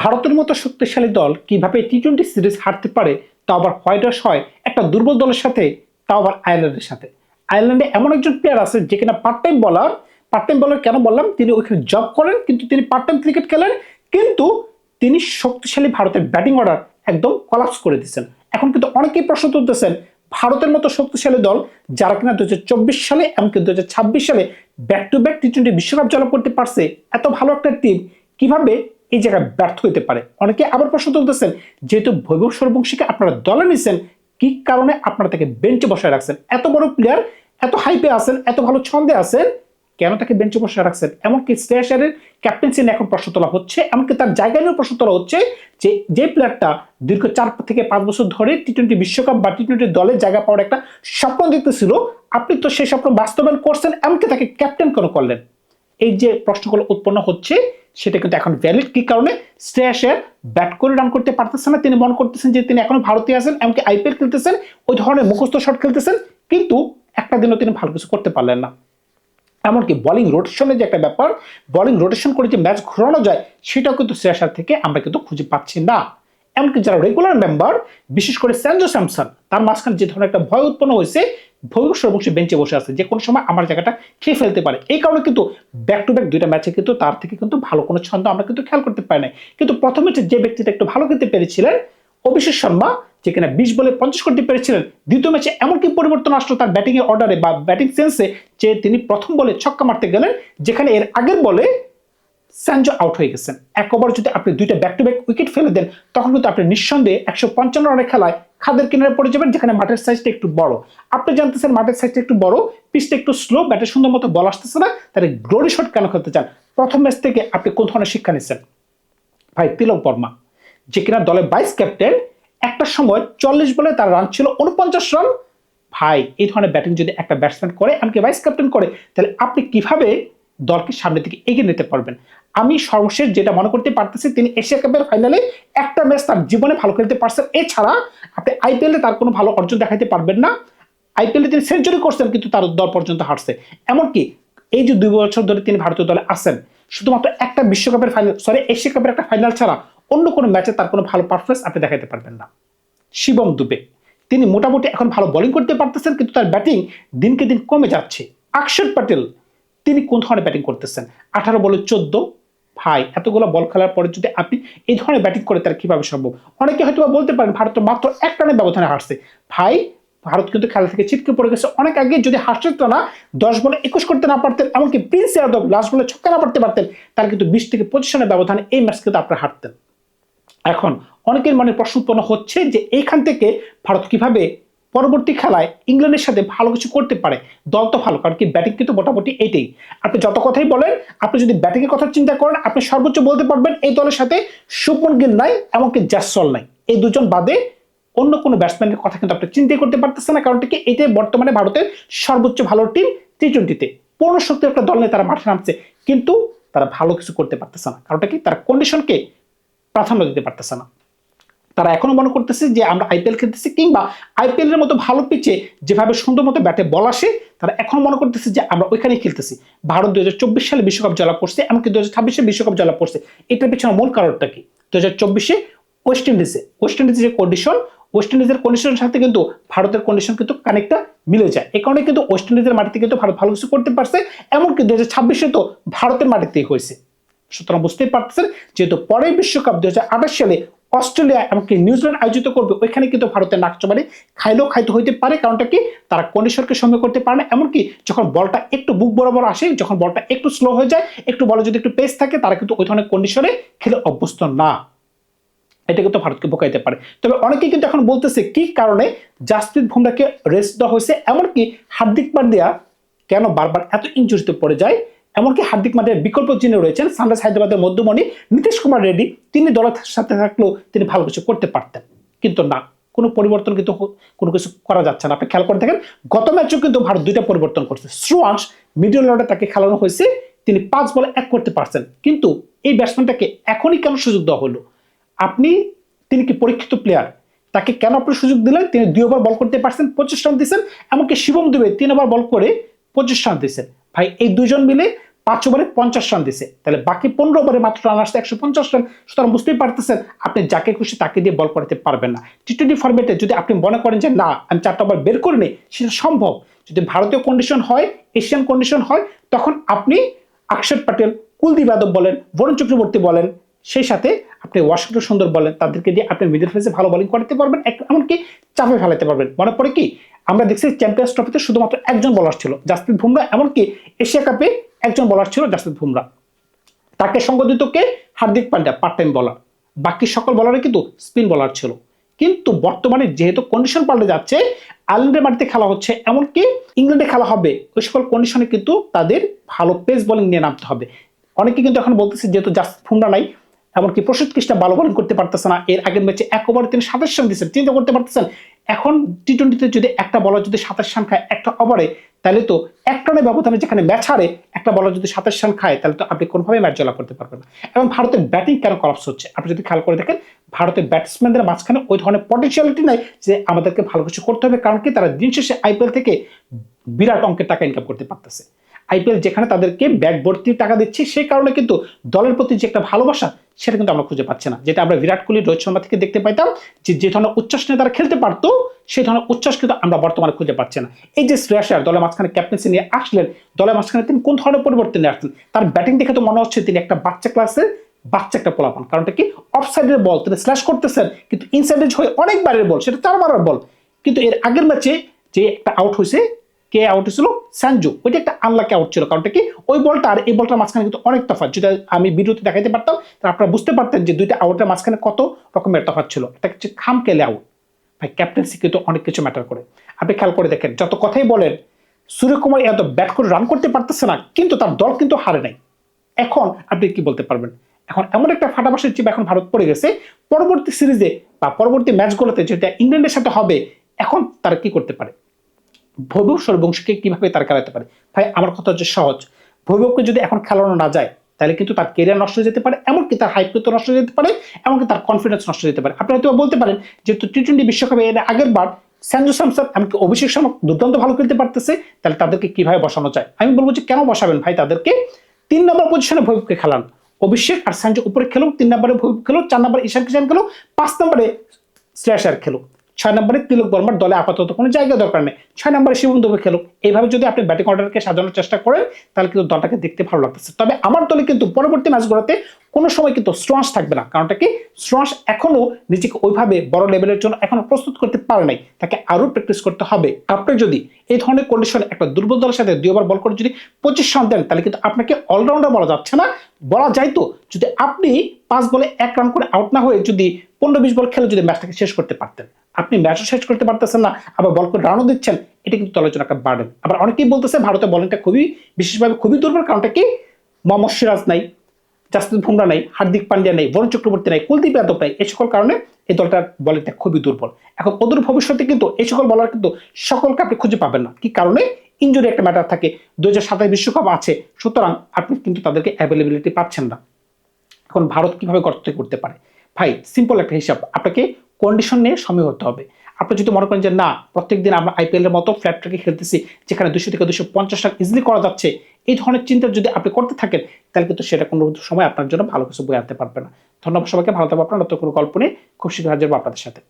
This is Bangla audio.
ভারতের মতো শক্তিশালী দল কিভাবে টি-20 সিরিজ হারতে পারে, তা আবার হোয়াইট ওয়াশ হয় একটা দুর্বল দলের সাথে, তাও আবার আয়ারল্যান্ডের সাথে। আয়ারল্যান্ডে এমন একজন প্লেয়ার আছে যে কিনা পার্ট টাইম বলার কেন বললাম, তিনি ওইখানে জব করেন কিন্তু তিনি পার্ট টাইম ক্রিকেট খেলেন, কিন্তু তিনি শক্তিশালী ভারতের ব্যাটিং অর্ডার একদম কলাপস করে দিচ্ছেন। এখন কিন্তু অনেকেই প্রশ্ন তুলতেছেন, ভারতের মতো শক্তিশালী দল যারা কিনা 2024 সালে এমনকি 2026 সালে ব্যাক টু ব্যাক টি-20 বিশ্বকাপ জয় করতে পারছে, এত ভালো একটা টিম কিভাবে এই জায়গায় ব্যর্থ হইতে পারে? অনেকে আবার প্রশ্ন তুলতেছেন, যেহেতু বৈভব সূর্যবংশীকে আপনারা দলে নিছেন, কি কারণে আপনারা তাকে বেঞ্চে বসায় রাখছেন? এত বড় প্লেয়ার, এত হাইপে আছেন, এত ভালো ছন্দে আছেন, কেন তাকে বেঞ্চে বসে রাখছেন? এমনকি শ্রেয়াস আয়ারের ক্যাপ্টেন্সি নিয়ে এখন প্রশ্ন তোলা হচ্ছে, এমনকি তার জায়গা নিয়েও প্রশ্ন তোলা হচ্ছে যে প্লেয়ারটা দীর্ঘ 4 থেকে 5 বছর ধরে টি-20 বিশ্বকাপ বা টি-20 দলে জায়গা পাওয়ার একটা স্বপ্ন দেখতেছিল, আপনি তো সেই স্বপ্ন বাস্তবায়ন করছেন, এমনকি তাকে ক্যাপ্টেন কেন করলেন? এই যে প্রশ্নগুলো উৎপন্ন হচ্ছে সেটা কিন্তু এখন ভ্যালিড। কি কারণে? শ্রেয়াস আয়ার ব্যাট করে রান করতে পারতেছেন না, তিনি মনে করতেছেন যে তিনি এখনো ভারতীয় আছেন, এমনকি আইপিএল খেলতেছেন, ওই ধরনের মুখস্থ শট খেলতেছেন, কিন্তু একটা দিনও তিনি ভালো কিছু করতে পারলেন না। এমনকি বোলিং রোটেশনের যে একটা ব্যাপার, বোলিং রোটেশন করে যে ম্যাচ ঘোরানো যায়, সেটাও কিন্তু শ্রেয়াস আয়ার থেকে আমরা কিন্তু খুঁজে পাচ্ছি না। এমনকি যারা রেগুলার মেম্বার, বিশেষ করে সঞ্জু স্যামসন, তার মাঝখানে যে ধরনের একটা ভয় উৎপন্ন হয়েছে, বৈভব সূর্যবংশী বেঞ্চে বসে আছে, যে কোনো সময় আমার জায়গাটা খেয়ে ফেলতে পারে। এই কারণে কিন্তু ব্যাক টু ব্যাক 2টা ম্যাচে কিন্তু তার থেকে কিন্তু ভালো কোনো ছন্দ আমরা কিন্তু খেয়াল করতে পারি নাই। কিন্তু প্রথম ম্যাচে যে ব্যক্তিটা একটু ভালো খেলতে পেরেছিলেন, অভিষেক শর্মা, যেখানে 20 বলে 50 করতে পেরেছিলেন, দ্বিতীয় ম্যাচে এমন কি পরিবর্তন আসলো তার ব্যাটিং এর অর্ডারে বা ব্যাটিং সেন্সে, যে তিনি প্রথম বলে ছক্কা মারতে গেলেন, যেখানে এর আগের বলে সঞ্জু আউট হয়ে গেছেন। এক ওভার যদি আপনি 2টা ব্যাক টু ব্যাক উইকেট ফেলে দেন, তখন কিন্তু আপনি নিঃসন্দেহে 155 রানের খেলায় খাদের কিনারে পড়ে যাবেন, যেখানে মাঠের সাইজটা একটু বড়। আপনি জানতেছেন মাঠের সাইজটা একটু বড়, পিচটা একটু স্লো, ব্যাটের সুন্দর মতো বল আসতেছে না, তাহলে গ্লোরি শট কেন খেলতে চান? প্রথম ম্যাচ থেকে আপনি কোন ধরনের শিক্ষা নিচ্ছেন? ভাই তিলক বর্মা, যে কিনা দলের ভাইস ক্যাপ্টেন, একটা সময় 40 বলে তার রান ছিল 49 রান। ভাই এই ধরনের ব্যাটিং যদি একটা ব্যাটসম্যান করে, এমনকি ভাইস ক্যাপ্টেন করে, তাহলে আপনি কিভাবে দলকে সামনের দিকে এগিয়ে নিতে পারবেন? আমি সর্বশেষ যেটা মনে করতে পারতেছি, তিনি এশিয়া কাপের ফাইনালে একটা ম্যাচ তার জীবনে ভালো খেলতে পারছেন, এছাড়া আপনি আইপিএলে তার কোনো ভালো অর্জন দেখাইতে পারবেন না। আইপিএলে তিনি সেঞ্চুরি করছেন, কিন্তু তার দল পর্যন্ত হারছে। এমনকি এই যে 2 বছর ধরে তিনি ভারতীয় দলে আছেন, শুধুমাত্র একটা বিশ্বকাপের ফাইনাল, এশিয়া কাপের একটা ফাইনাল ছাড়া অন্য কোনো ম্যাচে তার কোনো ভালো পারফরমেন্স আপনি দেখাতে পারবেন না। শিবম দুবে, তিনি মোটামুটি এখন ভালো বোলিং করতে পারতেছেন, কিন্তু তার ব্যাটিং দিনকে দিন কমে যাচ্ছে। অক্ষর প্যাটেল, তিনি কোন ধরনের ব্যাটিং করতেছেন? 18 বলে 14। ভাই এতগুলো বল খেলার পরে যদি আপনি এই ধরনের ব্যাটিং করে, তার কিভাবে সম্ভব? অনেকে হয়তো বলতে পারেন ভারত মাত্র 1 রানের ব্যবধানে হারছে। ভাই ভারত কিন্তু খেলা থেকে ছিটকে পড়ে গেছে অনেক আগে। যদি হারতে না 10 বলে 21 করতে না পারতেন, এমনকি প্রিন্স যাদব লাস্ট বলে ছক্কা না পারতে পারতেন, তার কিন্তু 20 থেকে 25 রানের ব্যবধানে এই ম্যাচ কিন্তু আপনারা হারতেন। এখন অনেকের মনে প্রশ্ন উৎপন্ন হচ্ছে যে এইখান থেকে ভারত কিভাবে পরবর্তী খেলায় ইংল্যান্ডের সাথে ভালো কিছু করতে পারে। দল তো ভালো, কারণ কি ব্যাটিং কিন্তু মোটামুটি এটাই। আপনি যত কথাই বলেন, আপনি যদি ব্যাটিং এর কথা চিন্তা করেন, আপনি সর্বোচ্চ বলতে পারবেন এই দলের সাথে শুভমন গিল নাই, এমনকি জয়সওয়াল নাই, এই দুজন বাদে অন্য কোনো ব্যাটসম্যানের কথা কিন্তু আপনি চিন্তাই করতে পারতেছেন না। কারণটা কি? এটাই বর্তমানে ভারতের সর্বোচ্চ ভালো টিম টি-20-তে। পূর্ণ শক্তির একটা দল নিয়ে তারা মাঠে নামছে, কিন্তু তারা ভালো কিছু করতে পারতেছে না। কারণটা কি? তারা কন্ডিশনকে প্রাধান্য দিতে পারতেছে না। তারা এখনো মনে করতেছে যে আমরা আইপিএল খেলতেছি, কিংবা আইপিএল এর মতো ভালো পিচে যেভাবে সুন্দর মতো ব্যাটে বল আসে, তারা এখন মনে করতেছে যে আমরা ওইখানেই খেলতেছি। ভারত 2024 সালে বিশ্বকাপ জয়লাভ করছে, এমনকি 2026 বিশ্বকাপ জয়লাভ করছে। এটার পিছনে মূল কারণটা কি? 2024 ওয়েস্ট ইন্ডিজে যে কন্ডিশন, ওয়েস্ট ইন্ডিজের কন্ডিশনের সাথে কিন্তু ভারতের কন্ডিশন কিন্তু কানেক্টটা মিলে যায়। এই কারণে কিন্তু ওয়েস্ট ইন্ডিজের মাটিতে কিন্তু ভারত ভালো কিছু করতে পারছে, এমনকি 2026 তো ভারতের মাটিতেই হয়েছে। সুতরাং বুঝতেই পারতেছেন, যেহেতু পরের বিশ্বকাপ 2028 সালে অস্ট্রেলিয়া এমনকি নিউজিল্যান্ড আয়োজিত করবে, ওইখানে কিন্তু ভারতের নাকচমারি খাইলেও খাইতে হইতে পারে। কারণটা কি? তারা কন্ডিশনকে সঙ্গে করতে পারে না। এমনকি যখন বলটা একটু বুক বরাবর আসে, যখন বলটা একটু স্লো হয়ে যায়, একটু বলে যদি একটু পেস থাকে, তারা কিন্তু ওই ধরনের কন্ডিশনে খেলে অভ্যস্ত না। এটা কিন্তু ভারতকে বোকাইতে পারে। তবে অনেকেই কিন্তু এখন বলতেছে কি কারণে জাসপ্রীত বুমরাহকে রেস্ট দেওয়া হয়েছে, এমনকি হার্দিক পান্ডিয়া কেন বারবার এত ইনজুরিতে পড়ে যায়। এমনকি হার্দিক পান্ডিয়ার বিকল্প যিনি রয়েছেন, সানরাইজ হায়দ্রাবাদের মধ্যমণি নীতিশ কুমার রেড্ডি, তিনি দলের সাথে থাকলেও তিনি ভালো কিছু করতে পারতেন, কিন্তু না, কোনো পরিবর্তন কিন্তু কোনো কিছু করা যাচ্ছে না। আপনি খেয়াল করে দেখেন, গত ম্যাচেও কিন্তু ভারত 2টা পরিবর্তন করছে। শ্রেয়াস মিডল অর্ডারে তাকে খেলানো হয়েছে, তিনি 5 বলে 1 করতে পারছেন, কিন্তু এই ব্যাটসম্যানটাকে এখনই কেন সুযোগ দেওয়া হলো? তিনি কি পরীক্ষিত প্লেয়ার? তাকে কেন আপনি সুযোগ দিলেন? তিনি 2 ওভার বল করতে পারছেন, 25 রান দিয়েছেন। এমনকি শিবম দুবে 3 ওভার বল করে 25 রান দিয়েছেন। ভাই এই দুজন মিলে 5 ওভারে 50 রান দিছে, তাহলে বাকি 15 ওভারে মাত্র রান আসছে 150 রান। সুতরাং বুঝতেই পারতেছেন আপনি যাকে খুশি তাকে দিয়ে বল করাতে পারবেন না। টি-20 ফরম্যাটে যদি আপনি মনে করেন যে না আমি 4টা ওভার বের করে নিই, সেটা সম্ভব। যদি ভারতীয় কন্ডিশন হয়, এশিয়ান কন্ডিশন হয়, তখন আপনি অক্ষর প্যাটেল, কুলদীপ যাদব বলেন, বরুণ চক্রবর্তী বলেন, সেই সাথে আপনি ওয়াশিংটন সুন্দর বলেন, তাদেরকে দিয়ে আপনি মিডল ফেজে ভালো বোলিং করাতে পারবেন, এমনকি চাপে ফেলাতে পারবেন। মনে পড়ে কি আমরা দেখছি চ্যাম্পিয়ন্স ট্রফিতে শুধুমাত্র একজন বোলার ছিল, জাসপ্রীত বুমরা, এমনকি এশিয়া কাপে একজন বোলার ছিল জাসপ্রীত বুমরা, তাকে সঙ্গ দিত কে? Hardik Pandya, part time bowler. বাকি সকল বোলারে কিন্তু স্পিন বোলার ছিল। কিন্তু বর্তমানে যেহেতু কন্ডিশন পাল্টে যাচ্ছে, আয়ারল্যান্ডের মাটিতে খেলা হচ্ছে, এমনকি ইংল্যান্ডে খেলা হবে, ওই সকল কন্ডিশনে কিন্তু তাদের ভালো পেস বোলিং নিয়ে নামতে হবে। অনেকে কিন্তু এখন বলতেছে যেহেতু জাসপ্রীত বুমরা নাই, এমনকি প্রসিদ্ধ কৃষ্ণা ভালো বোলিং করতে পারতেছে না, এর আগের ম্যাচে 1 ওভারে তিনি 27 রান দিচ্ছেন, চিন্তা করতে পারতেছেন এখন টি-20তে যদি একটা বলার যদি 27 রান খায় একটা ওভারে, তাহলে তো এক রানের ব্যবধানে যেখানে ম্যাচ হারে একটা বলার যদি 27 রান খায়, তাহলে তো আপনি কোনোভাবেই ম্যাচ জয়লাভ করতে পারবেন না। এবং ভারতের ব্যাটিং কেন কলাপস হচ্ছে আপনি যদি খেয়াল করে দেখেন, ভারতের ব্যাটসম্যানদের মাঝখানে ওই ধরনের পটেনশিয়ালিটি নাই যে আমাদেরকে ভালো কিছু করতে হবে, কারণ কি তারা দিন শেষে আইপিএল থেকে বিরাট অঙ্কের টাকা ইনকাম করতে পারতেছে। আইপিএল যেখানে তাদেরকে ব্যাগ ভর্তি টাকা দিচ্ছে, সেই কারণে কিন্তু দলের প্রতি যে একটা ভালোবাসা সেটা কিন্তু আমরা খুঁজে পাচ্ছি না, যেটা আমরা বিরাট কোহলি, রোহিত শর্মা থেকে দেখতে পাইতাম, যে ধরনের উচ্ছ্বাস নিয়ে তারা খেলতে পারতো, সেই ধরনের উচ্ছ্বাস কিন্তু আমরা বর্তমানে খুঁজে পাচ্ছি না। এই যে শ্রেয়াস আয়ার দলের মাঝখানে ক্যাপ্টেন্সি নিয়ে আসলেন, দলের মাঝখানে তিনি কোন ধরনের পরিবর্তন নিয়ে আসলেন? তার ব্যাটিং দেখে তো মনে হচ্ছে তিনি একটা বাচ্চা ক্লাসের বাচ্চা একটা পোলাপান। কারণটা কি, অফ সাইডের বল তিনি স্ল্যাশ করতেছেন, কিন্তু ইনসাইডের হয়ে অনেক বাইরের বল, সেটা 4 বারের বল। কিন্তু এর আগের ম্যাচে যে একটা আউট হয়েছে, কে আউট হয়েছিল? সঞ্জু। ওইটা একটা আনলাকি আউট ছিল, কারণটা কি ওই বলটা আর এই বলটার মাঝখানে কিন্তু অনেক তফাৎ। যদি আমি ভিডিওতে দেখাইতে পারতাম তাহলে আপনারা বুঝতে পারতেন যে দুইটা আউটের মাঝখানে কত রকমের তফাৎ ছিল। এটা হচ্ছে খামখেয়ালি আউট। ভাই ক্যাপ্টেন্সি কিন্তু অনেক কিছু ম্যাটার করে। আপনি খেয়াল করে দেখেন, যত কথাই বলেন সূর্যকুমার এত ব্যাট করে রান করতে পারতেছে না, কিন্তু তার দল কিন্তু হারে নাই। এখন আপনি কি বলতে পারবেন? এখন এমন একটা ফাটাবাসের চিপ এখন ভারত পড়ে গেছে, পরবর্তী সিরিজে বা পরবর্তী ম্যাচগুলোতে যেটা ইংল্যান্ডের সাথে হবে, এখন তারা কি করতে পারে? ভৈভব সূর্যবংশীকে কিভাবে তার খেলাতে পারে? ভাই আমার কথা হচ্ছে সহজ, ভৈভবকে যদি এখন খেলানো না যায়, তাহলে কিন্তু তার কেরিয়ার নষ্ট হয়ে যেতে পারে, এমনকি তার হাইপ তো নষ্ট হয়ে যেতে পারে, এমনকি তার কনফিডেন্স নষ্ট হয়ে যেতে পারে। আপনি হয়তো বলতে পারেন যেহেতু টি-20 বিশ্বকাপে এর আগের বার সঞ্জু স্যামসন এমনকি অভিষেক শর্মা দুর্দান্ত ভালো খেলতে পারতেছে, তাহলে তাদেরকে কিভাবে বসানো যায়? আমি বলবো যে কেন বসাবেন ভাই, তাদেরকে 3 নম্বর পজিশনে ভৈভবকে খেলান, অভিষেক আর সঞ্জু উপরে খেলো, 3 নম্বরে ভৈভব খেলো, 4 নম্বরে ঈশান কিষান খেলো, 5 নম্বরে শ্রেয়াস আয়ার খেলো, 6 নম্বরে তিলক বর্মার দলে আপাতত কোনো জায়গা দরকার নেই, 6 নম্বরে শিবম দুবে খেলো। এইভাবে যদি আপনি ব্যাটিং অর্ডারকে সাজানোর চেষ্টা করেন, তাহলে কিন্তু দলটাকে দেখতে ভালো লাগতেছে। তবে আমার দলে কিন্তু পরবর্তী ম্যাচগুলোতে কোনো সময় কিন্তু স্ট্রংস থাকবে না, কারণটা কি স্ট্রংস এখনো নিজেকে ওইভাবে বড় লেভেলের জন্য এখনো প্রস্তুত করতে পারে নাই, তাকে আরো প্র্যাকটিস করতে হবে। আপনি যদি এই ধরনের কন্ডিশনে একটা দুর্বল দলের সাথে 2 ওভার বল করে যদি 25 রান দেন, তাহলে কিন্তু আপনাকে অলরাউন্ডার বলা যাচ্ছে না, বলা যায় তো যদি আপনি 5 বলে 1 রান করে আউট না হয়ে যদি 15-20 বল খেলে যদি ম্যাচটাকে শেষ করতে পারতেন। আপনি ম্যাচও শেষ করতে পারতেছেন না, আবার বল করে রানও দিচ্ছেন, এটা কিন্তু দলের জন্য একটা বার্ডেন। আবার অনেকেই বলতেছে ভারতের বোলিংটা খুবই বিশেষভাবে খুবই দুর্বল, কারণটা কি মোহাম্মদ সিরাজ নাই, জাসপ্রীত বুমরা নাই, হার্দিক পান্ডিয়া নাই, বরুণ চক্রবর্তী নাই, কুলদীপ যাদব নাই, এই সকল কারণে এই দলটার বোলিংটা খুবই দুর্বল। এখন অদূর ভবিষ্যতে কিন্তু এই সকল বলার কিন্তু সকলকে আপনি খুঁজে পাবেন না। কি কারণে? ইনজুরি একটা ম্যাটার থাকে, 2027 বিশ্বকাপ আছে, সুতরাং আপনি কিন্তু তাদেরকে অ্যাভেলেবিলিটি পাচ্ছেন না। এখন ভারত কিভাবে গর্ত করতে পারে? ভাই সিম্পল একটা হিসাব, আপনাকে কন্ডিশন নিয়ে সময় হতে হবে। আপনি যদি মনে করেন যে না প্রত্যেকদিন আমরা আইপিএল এর মতো ফ্ল্যাট ট্র্যাকে খেলতেছি, যেখানে 200 থেকে 250 রান ইজিলি করা যাচ্ছে, এই ধরনের চিন্তা যদি আপনি করতে থাকেন, তাহলে কিন্তু সেটা কোনো সময় আপনার জন্য ভালো কিছু বয়ে আনতে পারবে না। ধন্যবাদ সবাইকে, ভালো থাকবে। আপনার নতুন কোনো গল্প নিয়ে খুব শীঘ্র হাজির হবো আপনাদের সাথে।